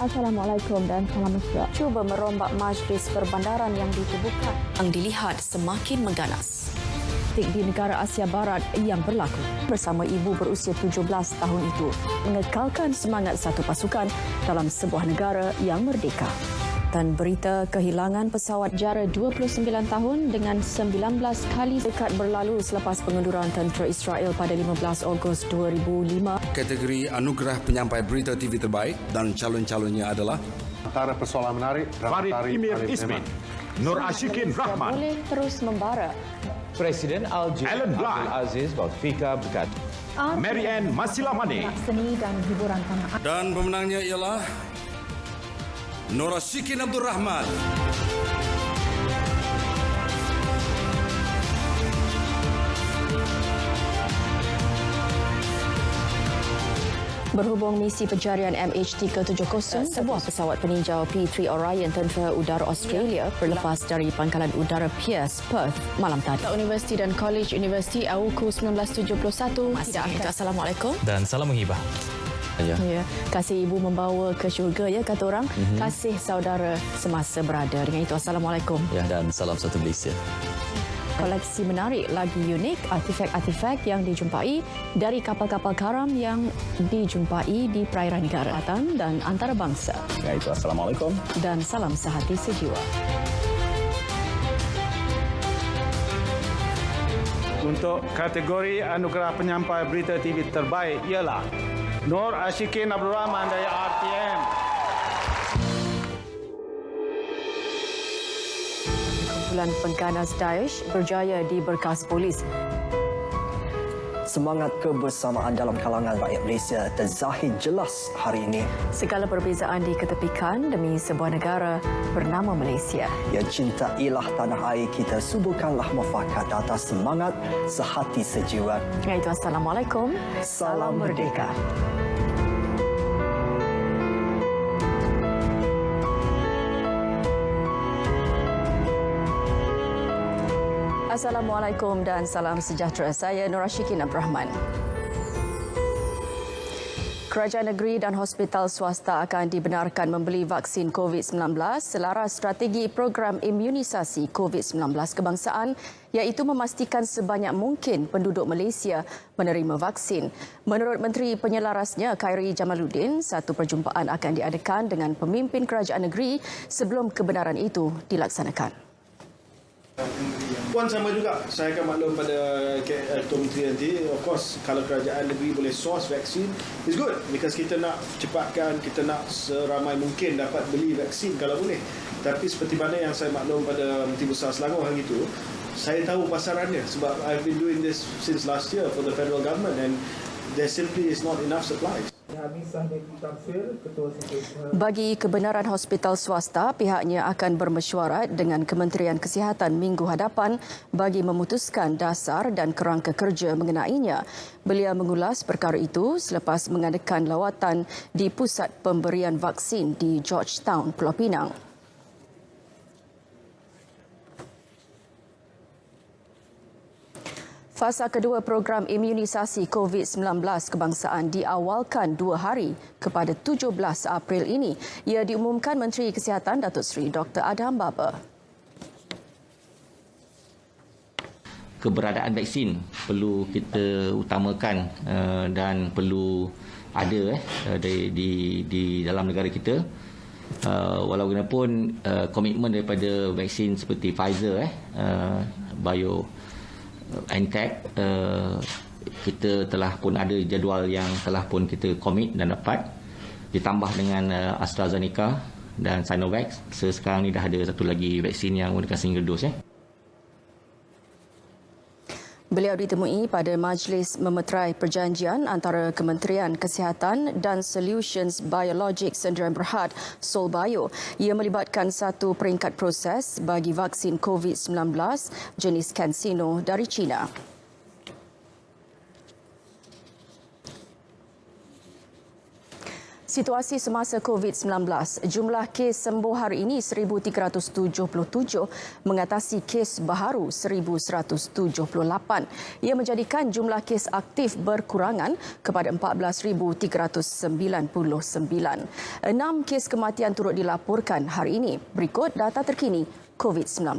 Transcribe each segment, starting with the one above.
Assalamualaikum dan salam mesra. Cuba merombak majlis perbandaran yang ditubuhkan yang dilihat semakin mengganas. Di negara Asia Barat yang berlaku Bersama ibu berusia 17 tahun itu mengekalkan semangat satu pasukan dalam sebuah negara yang merdeka. Dan berita kehilangan pesawat Jara 29 tahun dengan 19 kali dekat berlalu selepas pengunduran tentera Israel pada 15 Ogos 2005. Kategori Anugerah Penyampai Berita TV Terbaik dan calon-calonnya adalah Antara persoalan menarik, Farid Emir Ismin, Nur Ashikin Rahman, Boleh terus membara. Presiden Alan Bly, Abdul Aziz Bouteflika berkata, Mary Ann Masilamani, seni dan hiburan tanah air. dan pemenangnya ialah Nur Ashikin Abdul Rahman. Berhubung misi pencarian MH370, sebuah pesawat peninjau P3 Orion Tentera Udara Australia berlepas dari Pangkalan Udara Pearce, Perth malam tadi. Universiti dan College Universiti AUKU 1971. Assalamualaikum. Dan salam menghibah. Ya, kasih ibu membawa ke syurga ya kata orang. Kasih saudara semasa berada. Dengan itu Assalamualaikum. Ya, dan salam satu Malaysia. Koleksi menarik lagi unik artifak-artifak yang dijumpai dari kapal-kapal karam yang dijumpai di perairan negara dan antarabangsa. Ya, itu Assalamualaikum. Dan salam sehati sejiwa. Untuk kategori Anugerah Penyampai Berita TV Terbaik ialah Nur Ashikin Abdul Rahman dari RTM. Kumpulan pengganas Daesh berjaya di berkas polis. Semangat kebersamaan dalam kalangan rakyat Malaysia terzahir jelas hari ini. Segala perbezaan diketepikan demi sebuah negara bernama Malaysia. Ya, cintailah tanah air kita, suburkanlah mufakat atas semangat sehati sejiwa. Iaitu Assalamualaikum. Salam merdeka. Assalamualaikum dan salam sejahtera. Saya Nur Ashikin Abdul Rahman. Kerajaan negeri dan hospital swasta akan dibenarkan membeli vaksin COVID-19 selaras strategi program imunisasi COVID-19 kebangsaan iaitu memastikan sebanyak mungkin penduduk Malaysia menerima vaksin. Menurut Menteri Penyelarasnya Khairi Jamaluddin, satu perjumpaan akan diadakan dengan pemimpin kerajaan negeri sebelum kebenaran itu dilaksanakan. Puan sama juga, saya akan maklum pada Ketua Menteri nanti. Of course, kalau kerajaan negeri boleh source vaksin, it's good. Because kita nak cepatkan, kita nak seramai mungkin dapat beli vaksin kalau boleh. Tapi seperti mana yang saya maklum pada Menteri Besar Selangor hari itu, saya tahu pasarannya sebab I've been doing this since last year for the federal government and there simply is not enough supplies. Bagi kebenaran hospital swasta, pihaknya akan bermesyuarat dengan Kementerian Kesihatan minggu hadapan bagi memutuskan dasar dan kerangka kerja mengenainya. Beliau mengulas perkara itu selepas mengadakan lawatan di pusat pemberian vaksin di Georgetown, Pulau Pinang. Fasa kedua program imunisasi COVID-19 kebangsaan diawalkan 2 hari kepada 17 April ini. Ia diumumkan Menteri Kesihatan Datuk Seri Dr. Adham Baba. Keberadaan vaksin perlu kita utamakan dan perlu ada di dalam negara kita. Walaupun komitmen daripada vaksin seperti Pfizer, BioNTech, kita telah pun ada jadual yang telah pun kita komit dan dapat, ditambah dengan AstraZeneca dan Sinovac. Sekarang ni dah ada satu lagi vaksin yang menggunakan single dose. Beliau ditemui pada majlis memeterai perjanjian antara Kementerian Kesihatan dan Solutions Biologics Sdn Bhd Solbio. Ia melibatkan satu peringkat proses bagi vaksin COVID-19 jenis CanSino dari China. Situasi semasa COVID-19, jumlah kes sembuh hari ini 1,377 mengatasi kes baharu 1,178. Ia menjadikan jumlah kes aktif berkurangan kepada 14,399. 6 kes kematian turut dilaporkan hari ini. Berikut data terkini COVID-19.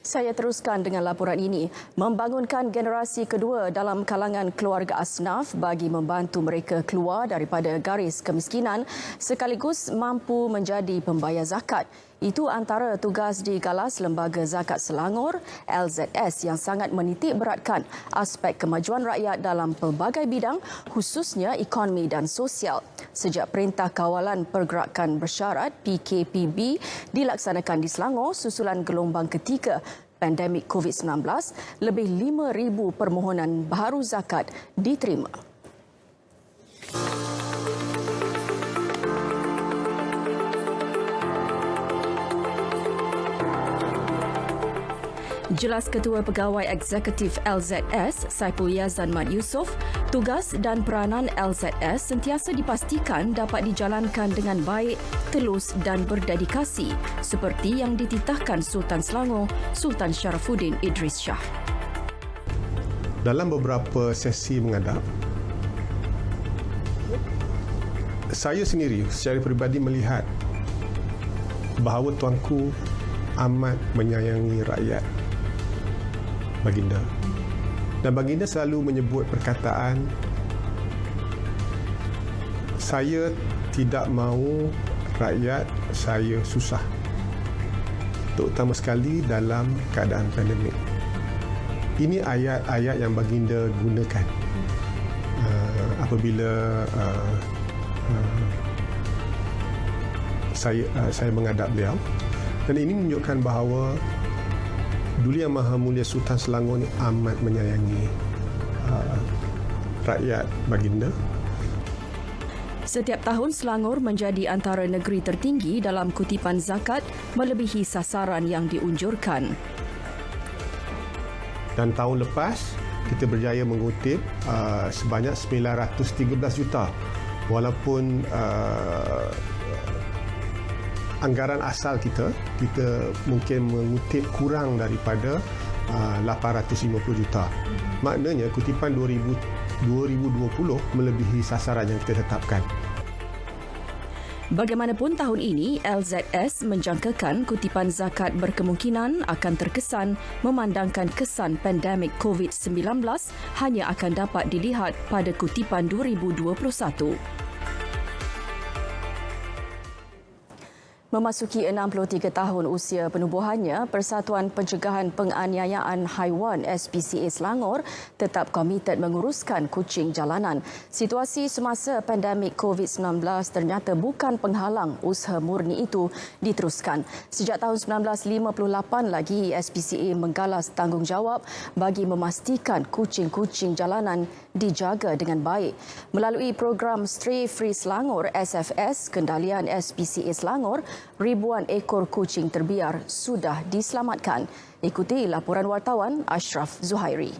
Saya teruskan dengan laporan ini. Membangunkan generasi kedua dalam kalangan keluarga asnaf bagi membantu mereka keluar daripada garis kemiskinan sekaligus mampu menjadi pembayar zakat. Itu antara tugas di Galas Lembaga Zakat Selangor, LZS, yang sangat menitik beratkan aspek kemajuan rakyat dalam pelbagai bidang, khususnya ekonomi dan sosial. Sejak Perintah Kawalan Pergerakan Bersyarat PKPB dilaksanakan di Selangor susulan gelombang ketiga pandemik COVID-19, lebih 5,000 permohonan baharu zakat diterima. Jelas Ketua Pegawai Eksekutif LZS, Saiful Yazan Mat Yusof, tugas dan peranan LZS sentiasa dipastikan dapat dijalankan dengan baik, telus dan berdedikasi seperti yang dititahkan Sultan Selangor, Sultan Sharafuddin Idris Shah. Dalam beberapa sesi menghadap, saya sendiri secara peribadi melihat bahawa tuanku amat menyayangi rakyat baginda. Dan baginda selalu menyebut perkataan, saya tidak mahu rakyat saya susah. Terutama sekali dalam keadaan pandemik. Ini ayat-ayat yang baginda gunakan apabila saya menghadap beliau. Dan ini menunjukkan bahawa Duli Yang Maha Mulia Sultan Selangor ini amat menyayangi rakyat baginda. Setiap tahun Selangor menjadi antara negeri tertinggi dalam kutipan zakat melebihi sasaran yang diunjurkan. Dan tahun lepas kita berjaya mengutip sebanyak 913 juta. Walaupun anggaran asal kita mungkin mengutip kurang daripada 850 juta. Maknanya kutipan 2020 melebihi sasaran yang kita tetapkan. Bagaimanapun tahun ini, LZS menjangkakan kutipan zakat berkemungkinan akan terkesan memandangkan kesan pandemik COVID-19 hanya akan dapat dilihat pada kutipan 2021. Memasuki 63 tahun usia penubuhannya, Persatuan Pencegahan Penganiayaan Haiwan SPCA Selangor tetap komited menguruskan kucing jalanan. Situasi semasa pandemik COVID-19 ternyata bukan penghalang usaha murni itu diteruskan. Sejak tahun 1958 lagi, SPCA menggalas tanggungjawab bagi memastikan kucing-kucing jalanan dijaga dengan baik. Melalui program Stray Free Selangor SFS, kendalian SPCA Selangor, ribuan ekor kucing terbiar sudah diselamatkan. Ikuti laporan wartawan Ashraf Zuhairi.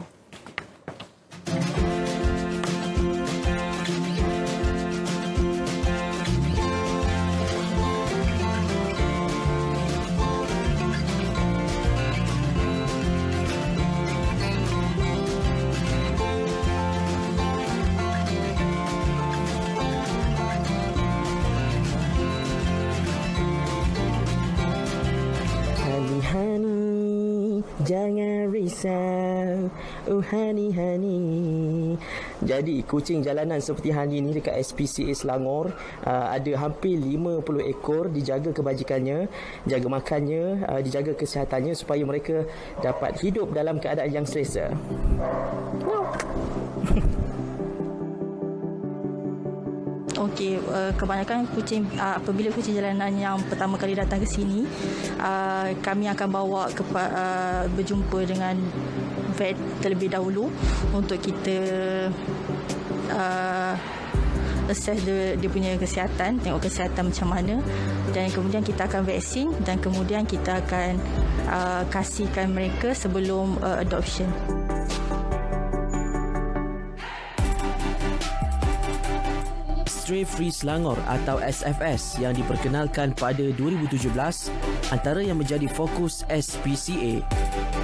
Jangan risau, oh honey. Jadi kucing jalanan seperti Hani ni dekat SPCA Selangor ada hampir 50 ekor, dijaga kebajikannya, jaga makannya, dijaga kesihatannya supaya mereka dapat hidup dalam keadaan yang selesa. Okey, kebanyakan kucing apabila kucing jalanan yang pertama kali datang ke sini, kami akan bawa berjumpa dengan vet terlebih dahulu untuk kita assess dia punya kesihatan, tengok kesihatan macam mana, dan kemudian kita akan vaksin dan kemudian kita akan kasihkan mereka sebelum adoption. Stray Free Selangor atau SFS yang diperkenalkan pada 2017 antara yang menjadi fokus SPCA.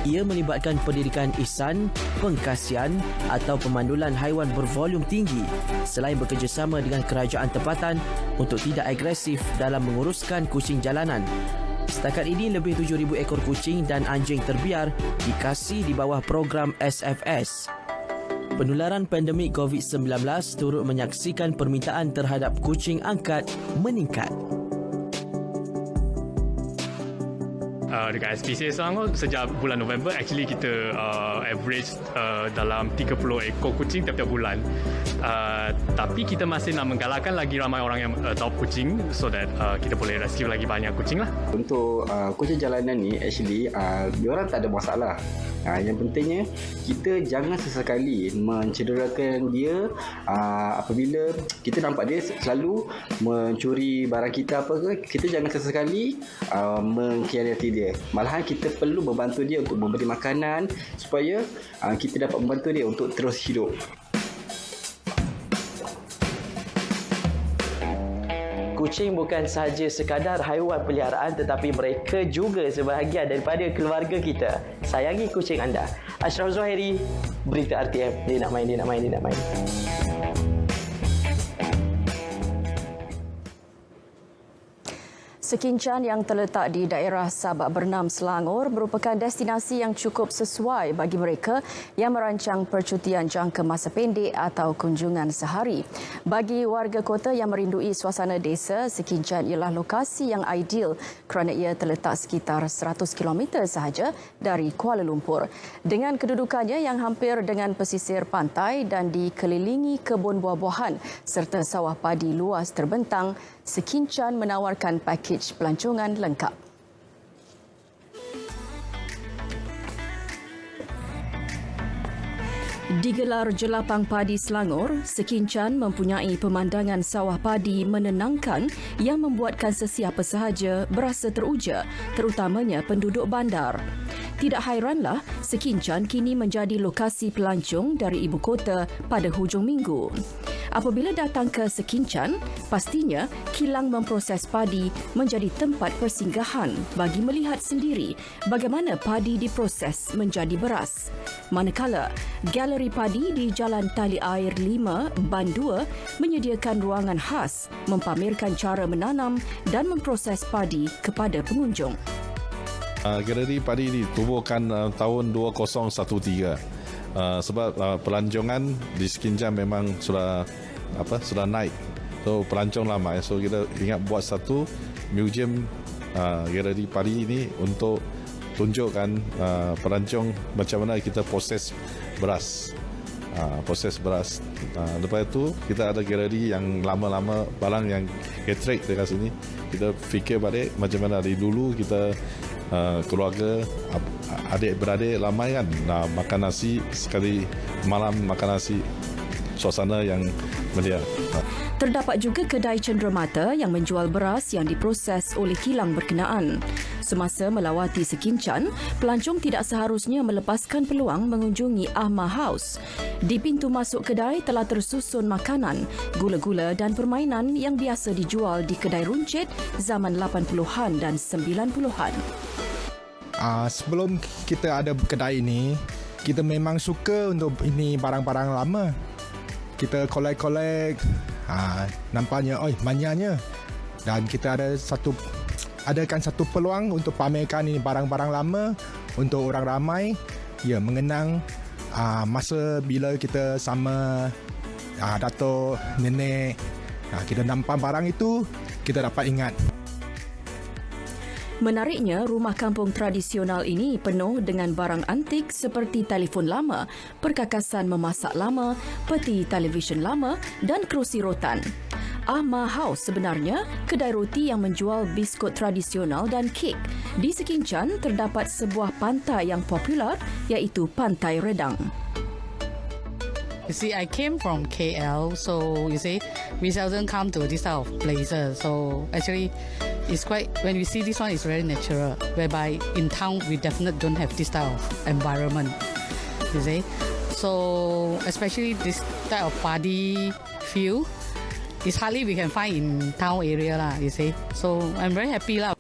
Ia melibatkan pendirikan ihsan, pengkasihan atau pemandulan haiwan bervolume tinggi selain bekerjasama dengan kerajaan tempatan untuk tidak agresif dalam menguruskan kucing jalanan. Setakat ini lebih 7,000 ekor kucing dan anjing terbiar dikasih di bawah program SFS. Penularan pandemik COVID-19 turut menyaksikan permintaan terhadap kucing angkat meningkat. Dekat SPCA Selangor sejak bulan November actually kita average dalam 30 ekor kucing tiap-tiap bulan. Tapi kita masih nak menggalakkan lagi ramai orang yang adopt kucing so that kita boleh rescue lagi banyak kucing lah. Untuk kucing jalanan ni actually diorang tak ada masalah. Yang pentingnya kita jangan sesekali mencederakan dia apabila kita nampak dia selalu mencuri barang kita apa ke, kita jangan sesekali mengkhianati dia. Malahan kita perlu membantu dia untuk memberi makanan supaya kita dapat membantu dia untuk terus hidup. Kucing bukan sahaja sekadar haiwan peliharaan tetapi mereka juga sebahagian daripada keluarga kita. Sayangi kucing anda. Ashraf Zuhairi, Berita RTM. Dia nak main. Sekincan yang terletak di daerah Sabak Bernam, Selangor merupakan destinasi yang cukup sesuai bagi mereka yang merancang percutian jangka masa pendek atau kunjungan sehari. Bagi warga kota yang merindui suasana desa, Sekincan ialah lokasi yang ideal kerana ia terletak sekitar 100 km sahaja dari Kuala Lumpur. Dengan kedudukannya yang hampir dengan pesisir pantai dan dikelilingi kebun buah-buahan serta sawah padi luas terbentang, Sekincan menawarkan pakej pelancongan lengkap. Digelar Jelapang Padi Selangor, Sekincan mempunyai pemandangan sawah padi menenangkan yang membuatkan sesiapa sahaja berasa teruja, terutamanya penduduk bandar. Tidak hairanlah, Sekincan kini menjadi lokasi pelancong dari ibu kota pada hujung minggu. Apabila datang ke Sekincan, pastinya kilang memproses padi menjadi tempat persinggahan bagi melihat sendiri bagaimana padi diproses menjadi beras. Manakala, galeri padi di Jalan Tali Air 5, Ban 2 menyediakan ruangan khas mempamerkan cara menanam dan memproses padi kepada pengunjung. Galeri padi ditubuhkan tahun 2013. Sebab pelancongan di Sekincan memang sudah naik. So pelancong lama, so kita ingat buat satu museum galeri padi ini untuk tunjukkan pelancong macam mana kita proses beras. Lepas itu kita ada galeri yang lama-lama barang yang ketrik dekat sini. Kita fikir balik macam mana dari dulu kita keluarga adik-beradik ramai kan makan nasi sekali malam, makan nasi, suasana yang melia. Terdapat juga kedai cenderamata yang menjual beras yang diproses oleh kilang berkenaan. Semasa melawati Sekincan, pelancong tidak seharusnya melepaskan peluang mengunjungi Ahma House. Di pintu masuk kedai telah tersusun makanan, gula-gula dan permainan yang biasa dijual di kedai runcit zaman 80-an dan 90-an. Sebelum kita ada kedai ini, kita memang suka untuk ini barang-barang lama. Kita collect, nampaknya, manyanya. Dan kita ada satu adakan satu peluang untuk pamerkan ini barang-barang lama untuk orang ramai mengenang masa bila kita sama datuk, nenek. Kita nampak barang itu, kita dapat ingat. Menariknya, rumah kampung tradisional ini penuh dengan barang antik seperti telefon lama, perkakasan memasak lama, peti televisyen lama dan kerusi rotan. Ahma House sebenarnya kedai roti yang menjual biskut tradisional dan kek. Di Sekinchan terdapat sebuah pantai yang popular iaitu Pantai Redang. You see, I came from KL, so you see, we seldom come to this type of places. So actually, it's quite, when we see this one, it's very natural. Whereby in town, we definitely don't have this type of environment. You see, so especially this type of party feel, it's hardly we can find in town area lah. You see, so I'm very happy lah.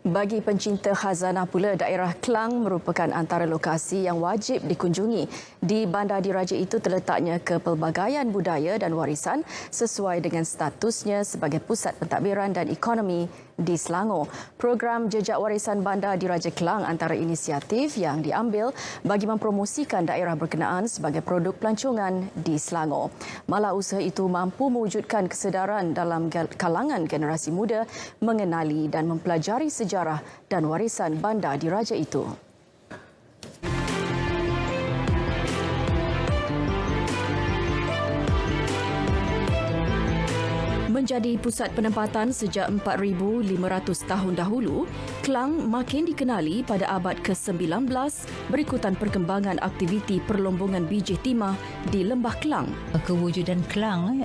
Bagi pencinta khazanah pula, daerah Klang merupakan antara lokasi yang wajib dikunjungi. Di Bandar Diraja itu terletaknya kepelbagaian budaya dan warisan sesuai dengan statusnya sebagai pusat pentadbiran dan ekonomi di Selangor. Program Jejak Warisan Bandar Diraja Klang antara inisiatif yang diambil bagi mempromosikan daerah berkenaan sebagai produk pelancongan di Selangor. Malah usaha itu mampu mewujudkan kesedaran dalam kalangan generasi muda mengenali dan mempelajari sejarah dan warisan Bandar Diraja itu. Menjadi pusat penempatan sejak 4,500 tahun dahulu, Klang makin dikenali pada abad ke-19 berikutan perkembangan aktiviti perlombongan biji timah di Lembah Klang. Kewujudan Klang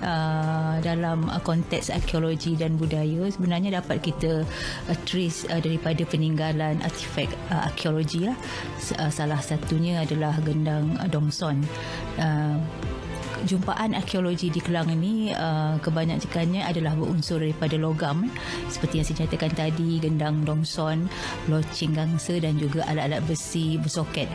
dalam konteks arkeologi dan budaya sebenarnya dapat kita trace daripada peninggalan artifak arkeologi. Salah satunya adalah gendang Dongson. Jumpaan arkeologi di Klang ini kebanyakannya adalah berunsur daripada logam seperti yang saya nyatakan tadi, gendang Dongson, loceng gangsa dan juga alat-alat besi bersoket.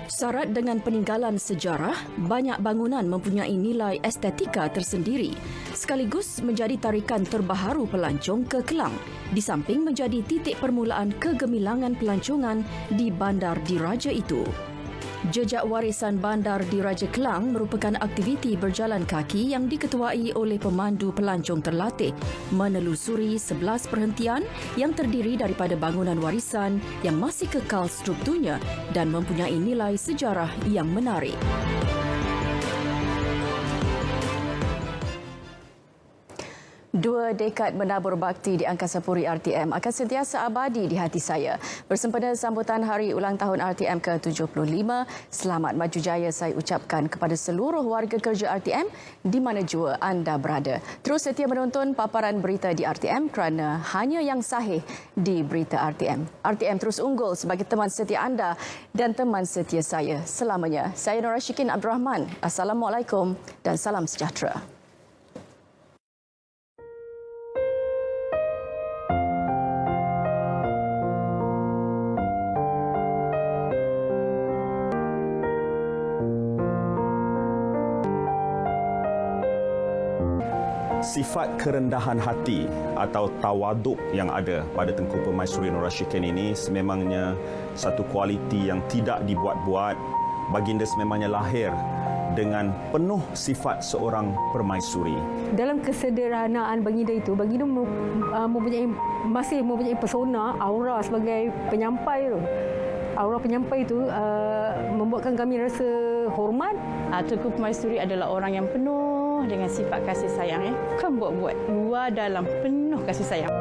Syarat dengan peninggalan sejarah, banyak bangunan mempunyai nilai estetika tersendiri sekaligus menjadi tarikan terbaharu pelancong ke Klang di samping menjadi titik permulaan kegemilangan pelancongan di Bandar Diraja itu. Jejak Warisan Bandar Diraja Klang merupakan aktiviti berjalan kaki yang diketuai oleh pemandu pelancong terlatih menelusuri 11 perhentian yang terdiri daripada bangunan warisan yang masih kekal strukturnya dan mempunyai nilai sejarah yang menarik. Dua dekad menabur bakti di Angkasa Puri RTM akan sentiasa abadi di hati saya. Bersempena sambutan Hari Ulang Tahun RTM ke-75, selamat maju jaya saya ucapkan kepada seluruh warga kerja RTM di mana jua anda berada. Terus setia menonton paparan berita di RTM kerana hanya yang sahih di berita RTM. RTM terus unggul sebagai teman setia anda dan teman setia saya selamanya. Saya Nor Ashikin Abdul Rahman. Assalamualaikum dan salam sejahtera. Sifat kerendahan hati atau tawaduk yang ada pada Tengku Permaisuri Nor Ashikin ini sememangnya satu kualiti yang tidak dibuat-buat. Baginda sememangnya lahir dengan penuh sifat seorang permaisuri. Dalam kesederhanaan baginda itu, baginda masih mempunyai persona, aura sebagai penyampai tu. Aura penyampai itu membuatkan kami rasa hormat. Tengku Permaisuri adalah orang yang penuh dengan sifat kasih sayang. Bukan buat-buat, luar dalam penuh kasih sayang.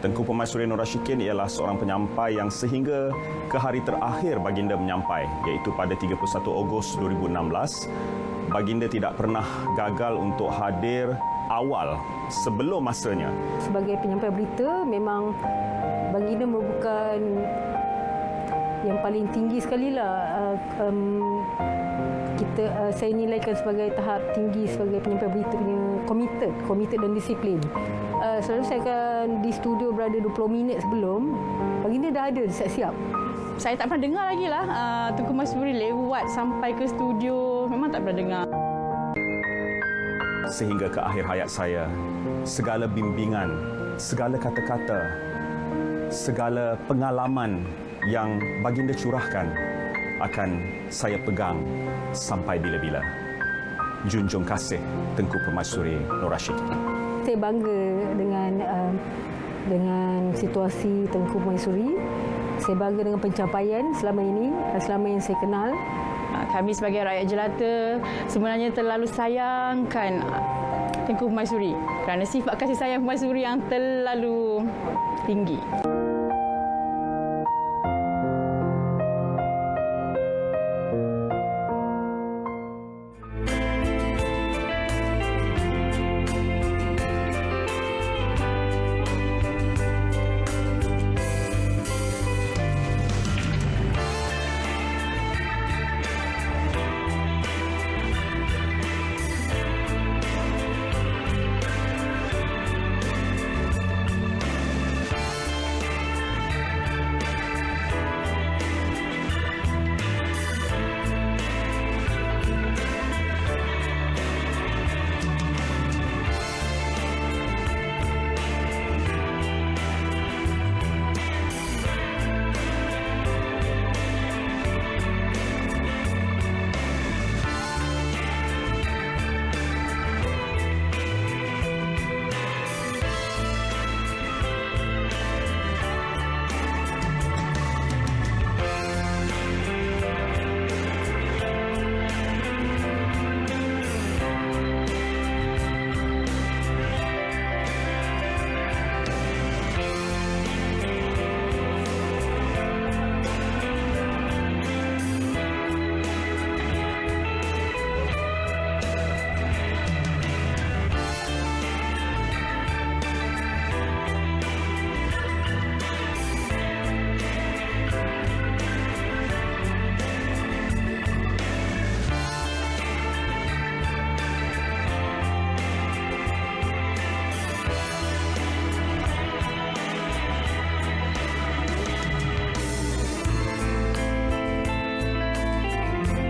Tengku Permaisuri Nor Ashikin ialah seorang penyampai yang sehingga ke hari terakhir baginda menyampai, iaitu pada 31 Ogos 2016, baginda tidak pernah gagal untuk hadir awal sebelum masanya. Sebagai penyampai berita, memang baginda merupakan yang paling tinggi sekali lah. Saya nilaikan sebagai tahap tinggi sebagai penyampai berita punya committed dan disiplin. Selalu saya akan di studio berada 20 minit sebelum, baginda dah ada siap-siap. Saya tak pernah dengar lagi lah Tengku Permaisuri lewat sampai ke studio, memang tak pernah dengar. sehingga ke akhir hayat saya. Segala bimbingan, segala kata-kata, segala pengalaman yang baginda curahkan akan saya pegang sampai bila-bila. Junjung kasih Tengku Permaisuri Nur Ashikin. Saya bangga dengan situasi Tengku Permaisuri. Saya bangga dengan pencapaian selama ini, selama yang saya kenal. Kami sebagai rakyat jelata sebenarnya terlalu sayangkan Tengku Permaisuri kerana sifat kasih sayang Permaisuri yang terlalu tinggi.